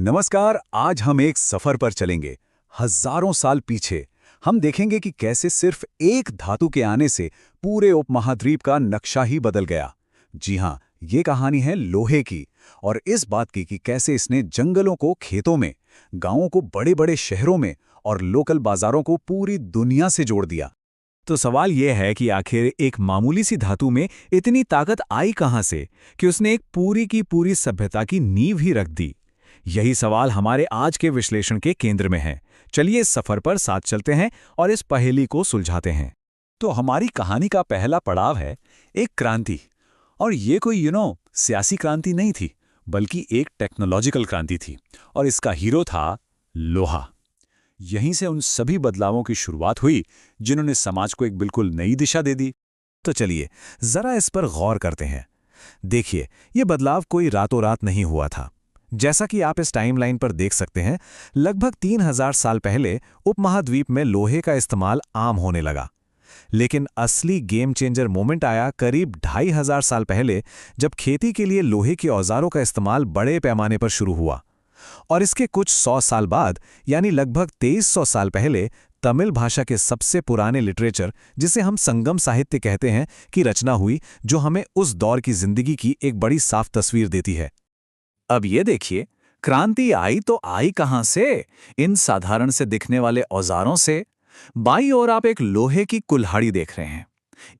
नमस्कार। आज हम एक सफर पर चलेंगे हजारों साल पीछे। हम देखेंगे कि कैसे सिर्फ एक धातु के आने से पूरे उपमहाद्वीप का नक्शा ही बदल गया। जी हाँ, ये कहानी है लोहे की और इस बात की कि कैसे इसने जंगलों को खेतों में, गांवों को बड़े-बड़े शहरों में और लोकल बाजारों को पूरी दुनिया से जोड़ दिया। तो सवाल यह है कि आखिर एक मामूली सी धातु में इतनी ताकत आई कहां से कि उसने एक पूरी की पूरी सभ्यता की नींव ही रख दी। यही सवाल हमारे आज के विश्लेषण के केंद्र में है। चलिए इस सफर पर साथ चलते हैं और इस पहेली को सुलझाते हैं। तो हमारी कहानी का पहला पड़ाव है एक क्रांति। और ये कोई सियासी क्रांति नहीं थी, बल्कि एक टेक्नोलॉजिकल क्रांति थी। और इसका हीरो था लोहा। यहीं से उन सभी बदलावों की शुरुआत हुई जिन्होंने समाज को एक बिल्कुल नई दिशा दे दी। तो चलिए जरा इस पर गौर करते हैं। देखिए, ये बदलाव कोई रातों रात नहीं हुआ था। जैसा कि आप इस टाइमलाइन पर देख सकते हैं, लगभग 3000 साल पहले उपमहाद्वीप में लोहे का इस्तेमाल आम होने लगा। लेकिन असली गेम चेंजर मोमेंट आया करीब 2500 साल पहले, जब खेती के लिए लोहे के औजारों का इस्तेमाल बड़े पैमाने पर शुरू हुआ। और इसके कुछ 100 साल बाद, यानी लगभग 2300 साल पहले, तमिल भाषा के सबसे पुराने लिटरेचर, जिसे हम संगम साहित्य कहते हैं, की रचना हुई, जो हमें उस दौर की जिंदगी की एक बड़ी साफ तस्वीर देती है। अब ये देखिए, क्रांति आई तो आई कहां से? इन साधारण से दिखने वाले औजारों से। बाईं ओर आप एक लोहे की कुल्हाड़ी देख रहे हैं।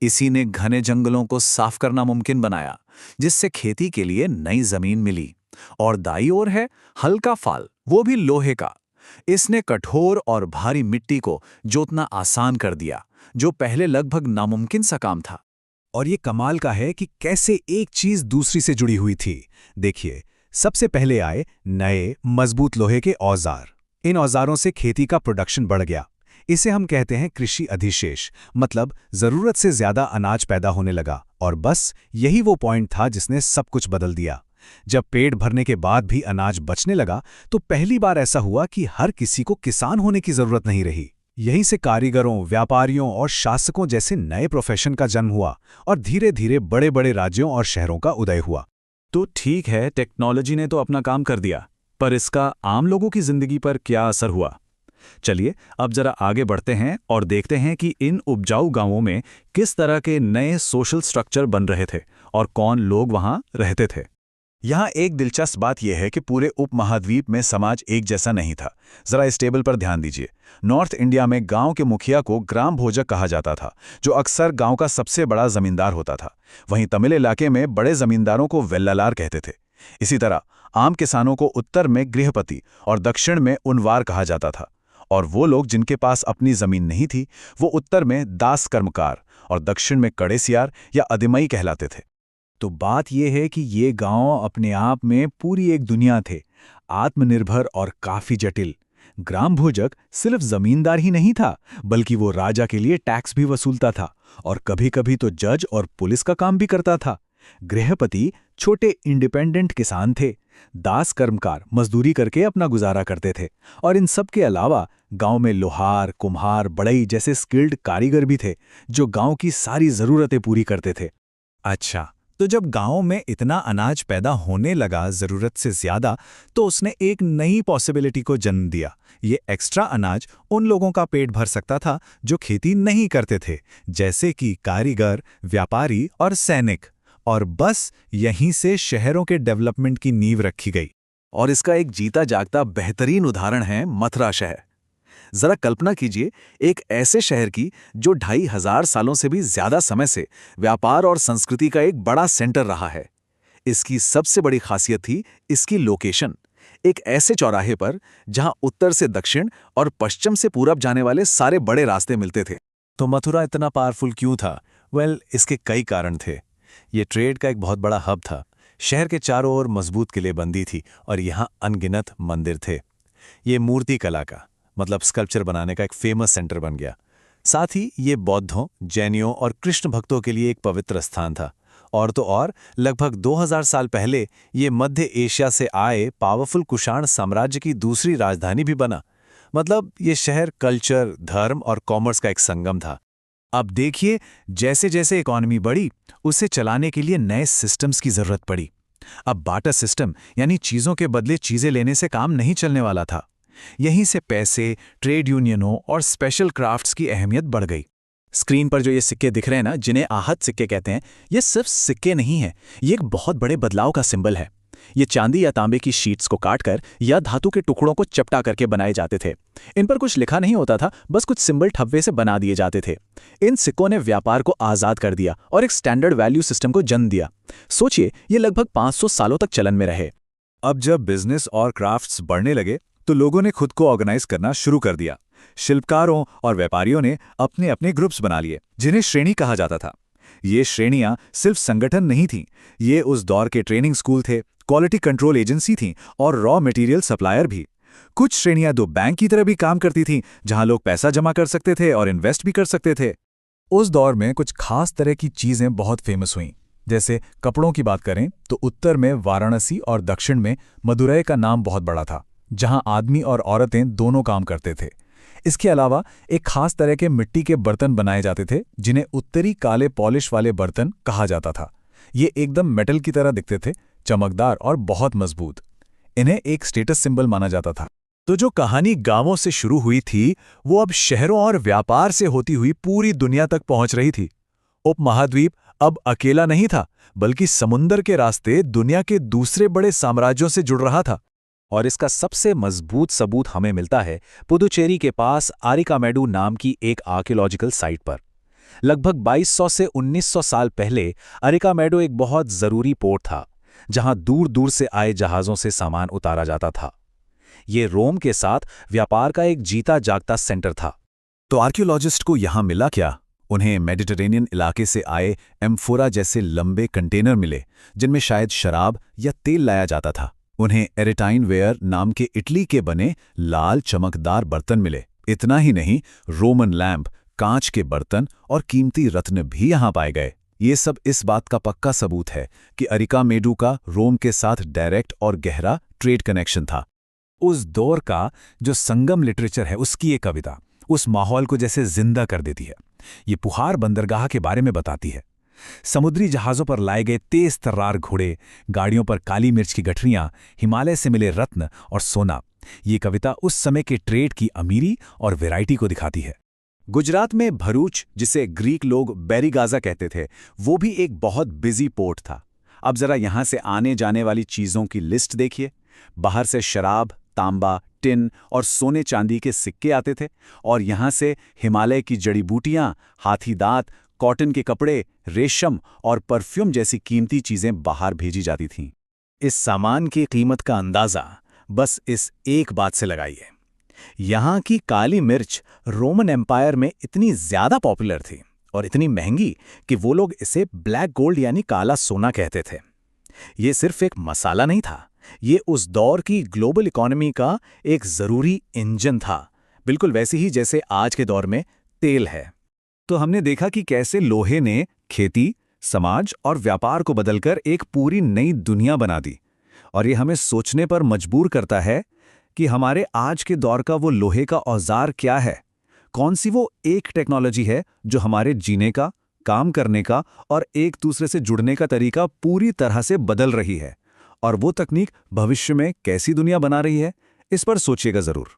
इसी ने घने जंगलों को साफ करना मुमकिन बनाया, जिससे खेती के लिए नई जमीन मिली। और दाईं ओर है हल्का फाल, वो भी लोहे का। इसने कठोर और भारी मिट्टी को जोतना आसान कर दिया, जो पहले लगभग नामुमकिन सा काम था। और ये कमाल का है कि कैसे एक चीज दूसरी से जुड़ी हुई थी। देखिए, सबसे पहले आए नए मजबूत लोहे के औजार। इन औजारों से खेती का प्रोडक्शन बढ़ गया। इसे हम कहते हैं कृषि अधिशेष, मतलब जरूरत से ज्यादा अनाज पैदा होने लगा। और बस यही वो पॉइंट था जिसने सब कुछ बदल दिया। जब पेट भरने के बाद भी अनाज बचने लगा, तो पहली बार ऐसा हुआ कि हर किसी को किसान होने की जरूरत नहीं रही। यहीं से कारीगरों, व्यापारियों और शासकों जैसे नए प्रोफेशन का जन्म हुआ और धीरे धीरे बड़े बड़े राज्यों और शहरों का उदय हुआ। तो ठीक है, टेक्नोलॉजी ने तो अपना काम कर दिया, पर इसका आम लोगों की जिंदगी पर क्या असर हुआ? चलिए अब जरा आगे बढ़ते हैं और देखते हैं कि इन उपजाऊ गांवों में किस तरह के नए सोशल स्ट्रक्चर बन रहे थे और कौन लोग वहां रहते थे। यहाँ एक दिलचस्प बात यह है कि पूरे उपमहाद्वीप में समाज एक जैसा नहीं था। जरा इस टेबल पर ध्यान दीजिए। नॉर्थ इंडिया में गांव के मुखिया को ग्राम भोजक कहा जाता था, जो अक्सर गांव का सबसे बड़ा जमींदार होता था। वहीं तमिल इलाके में बड़े जमींदारों को वेल्लालार कहते थे। इसी तरह आम किसानों को उत्तर में गृहपति और दक्षिण में उनवार कहा जाता था। और वो लोग जिनके पास अपनी जमीन नहीं थी, वो उत्तर में दास कर्मकार और दक्षिण में कड़ेसियार या अदिमई कहलाते थे। तो बात यह है कि ये गांव अपने आप में पूरी एक दुनिया थे, आत्मनिर्भर और काफी जटिल। ग्राम भोजक सिर्फ जमींदार ही नहीं था, बल्कि वो राजा के लिए टैक्स भी वसूलता था और कभी-कभी तो जज और पुलिस का काम भी करता था। गृहपति छोटे इंडिपेंडेंट किसान थे। दास कर्मकार मजदूरी करके अपना गुजारा करते थे। और इन सब के अलावा गांव में लोहार, कुम्हार, बढ़ई जैसे स्किल्ड कारीगर भी थे, जो गांव की सारी जरूरतें पूरी करते थे। अच्छा, तो जब गांव में इतना अनाज पैदा होने लगा, जरूरत से ज्यादा, तो उसने एक नई पॉसिबिलिटी को जन्म दिया। ये एक्स्ट्रा अनाज उन लोगों का पेट भर सकता था जो खेती नहीं करते थे, जैसे कि कारीगर, व्यापारी और सैनिक। और बस यहीं से शहरों के डेवलपमेंट की नींव रखी गई। और इसका एक जीता जागता बेहतरीन उदाहरण है मथुरा शहर। जरा कल्पना कीजिए, एक ऐसे शहर की जो 2500 सालों से भी ज्यादा समय से व्यापार और संस्कृति का एक बड़ा सेंटर रहा है। इसकी सबसे बड़ी खासियत थी इसकी लोकेशन। एक ऐसे चौराहे पर जहां उत्तर से दक्षिण और पश्चिम से पूरब जाने वाले सारे बड़े रास्ते मिलते थे। तो मथुरा इतना पावरफुल क्यों था? इसके कई कारण थे। ये ट्रेड का एक बहुत बड़ा हब था। शहर के चारों ओर मजबूत किलेबंदी थी और यहाँ अनगिनत मंदिर थे। ये मूर्ति कला का, मतलब स्कल्पचर बनाने का एक फेमस सेंटर बन गया। साथ ही ये बौद्धों, जैनियों और कृष्ण भक्तों के लिए एक पवित्र स्थान था। और तो और लगभग 2000 साल पहले ये मध्य एशिया से आए पावरफुल कुषाण साम्राज्य की दूसरी राजधानी भी बना। मतलब ये शहर कल्चर, धर्म और कॉमर्स का एक संगम था। अब देखिए, जैसे जैसे इकॉनमी बढ़ी, उसे चलाने के लिए नए सिस्टम्स की जरूरत पड़ी। अब बाटर सिस्टम यानी चीजों के बदले चीजें लेने से काम नहीं चलने वाला था। यहीं से पैसे, ट्रेड यूनियनों और स्पेशल क्राफ्ट्स की अहमियत बढ़ गई। स्क्रीन पर जो ये सिक्के दिख रहे हैं ना, जिन्हें आहत सिक्के कहते हैं, ये सिर्फ सिक्के नहीं हैं, ये एक बहुत बड़े बदलाव का सिंबल है। ये चांदी या तांबे की शीट्स को काटकर या धातु के टुकड़ों को चपटा करके बनाए जाते थे। इन पर कुछ लिखा नहीं होता था, बस कुछ सिंबल ठप्पे से बना दिए जाते थे। इन सिक्कों ने व्यापार को आज़ाद कर दिया और एक स्टैंडर्ड वैल्यू सिस्टम को जन्म दिया। सोचिए, ये लगभग 500 सालों तक चलन में रहे। अब जब बिजनेस और क्राफ्ट्स बढ़ने लगे तो लोगों ने खुद को ऑर्गेनाइज करना शुरू कर दिया। शिल्पकारों और व्यापारियों ने अपने अपने ग्रुप्स बना लिए, जिन्हें श्रेणी कहा जाता था। ये श्रेणियां सिर्फ संगठन नहीं थीं, ये उस दौर के ट्रेनिंग स्कूल थे, क्वालिटी कंट्रोल एजेंसी थीं और रॉ मटेरियल सप्लायर भी। कुछ श्रेणियां दो बैंक की तरह भी काम करती थीं, जहां लोग पैसा जमा कर सकते थे और इन्वेस्ट भी कर सकते थे। उस दौर में कुछ खास तरह की चीजें बहुत फेमस हुईं। जैसे कपड़ों की बात करें तो उत्तर में वाराणसी और दक्षिण में मदुरै का नाम बहुत बड़ा था, जहां आदमी और औरतें दोनों काम करते थे। इसके अलावा एक खास तरह के मिट्टी के बर्तन बनाए जाते थे, जिन्हें उत्तरी काले पॉलिश वाले बर्तन कहा जाता था। ये एकदम मेटल की तरह दिखते थे, चमकदार और बहुत मजबूत। इन्हें एक स्टेटस सिंबल माना जाता था। तो जो कहानी गांवों से शुरू हुई थी, वो अब शहरों और व्यापार से होती हुई पूरी दुनिया तक पहुंच रही थी। उपमहाद्वीप अब अकेला नहीं था, बल्कि समुंदर के रास्ते दुनिया के दूसरे बड़े साम्राज्यों से जुड़ रहा था। और इसका सबसे मजबूत सबूत हमें मिलता है पुदुचेरी के पास आरिकामेडू नाम की एक आर्कियोलॉजिकल साइट पर। लगभग 2200 से 1900 साल पहले अरिकामेडू एक बहुत जरूरी पोर्ट था, जहां दूर दूर से आए जहाजों से सामान उतारा जाता था। ये रोम के साथ व्यापार का एक जीता जागता सेंटर था। तो आर्कियोलॉजिस्ट को यहां मिला क्या? उन्हें मेडिटरेनियन इलाके से आए एम्फोरा जैसे लंबे कंटेनर मिले, जिनमें शायद शराब या तेल लाया जाता था। उन्हें एरेटाइन वेयर नाम के इटली के बने लाल चमकदार बर्तन मिले। इतना ही नहीं, रोमन लैंप, कांच के बर्तन और कीमती रत्न भी यहां पाए गए। ये सब इस बात का पक्का सबूत है कि अरिकामेडू का रोम के साथ डायरेक्ट और गहरा ट्रेड कनेक्शन था। उस दौर का जो संगम लिटरेचर है, उसकी एक कविता उस माहौल को जैसे जिंदा कर देती है। ये पुहार बंदरगाह के बारे में बताती है। समुद्री जहाज़ों पर लाए गए तेज तर्रार घोड़े, गाड़ियों पर काली मिर्च की गठरियां, हिमालय से मिले रत्न और सोना। ये कविता उस समय के ट्रेड की अमीरी और वैरायटी को दिखाती है। गुजरात में भरूच, जिसे ग्रीक लोग बैरीगाजा कहते थे, वो भी एक बहुत बिजी पोर्ट था। अब जरा यहां से आने जाने वाली चीजों की लिस्ट देखिए। बाहर से शराब, तांबा, टिन और सोने चांदी के सिक्के आते थे, और यहां से हिमालय की जड़ी बूटियां, हाथी दांत, कॉटन के कपड़े, रेशम और परफ्यूम जैसी कीमती चीजें बाहर भेजी जाती थीं। इस सामान की कीमत का अंदाजा बस इस एक बात से लगाइए। यहाँ की काली मिर्च रोमन एम्पायर में इतनी ज्यादा पॉपुलर थी और इतनी महंगी कि वो लोग इसे ब्लैक गोल्ड यानी काला सोना कहते थे। ये सिर्फ एक मसाला नहीं था, ये उस दौर की ग्लोबल इकोनॉमी का एक जरूरी इंजन था, बिल्कुल वैसे ही जैसे आज के दौर में तेल है। तो हमने देखा कि कैसे लोहे ने खेती, समाज और व्यापार को बदलकर एक पूरी नई दुनिया बना दी। और ये हमें सोचने पर मजबूर करता है कि हमारे आज के दौर का वो लोहे का औजार क्या है। कौन सी वो एक टेक्नोलॉजी है जो हमारे जीने का, काम करने का और एक दूसरे से जुड़ने का तरीका पूरी तरह से बदल रही है। और वो तकनीक भविष्य में कैसी दुनिया बना रही है, इस पर सोचिएगा जरूर।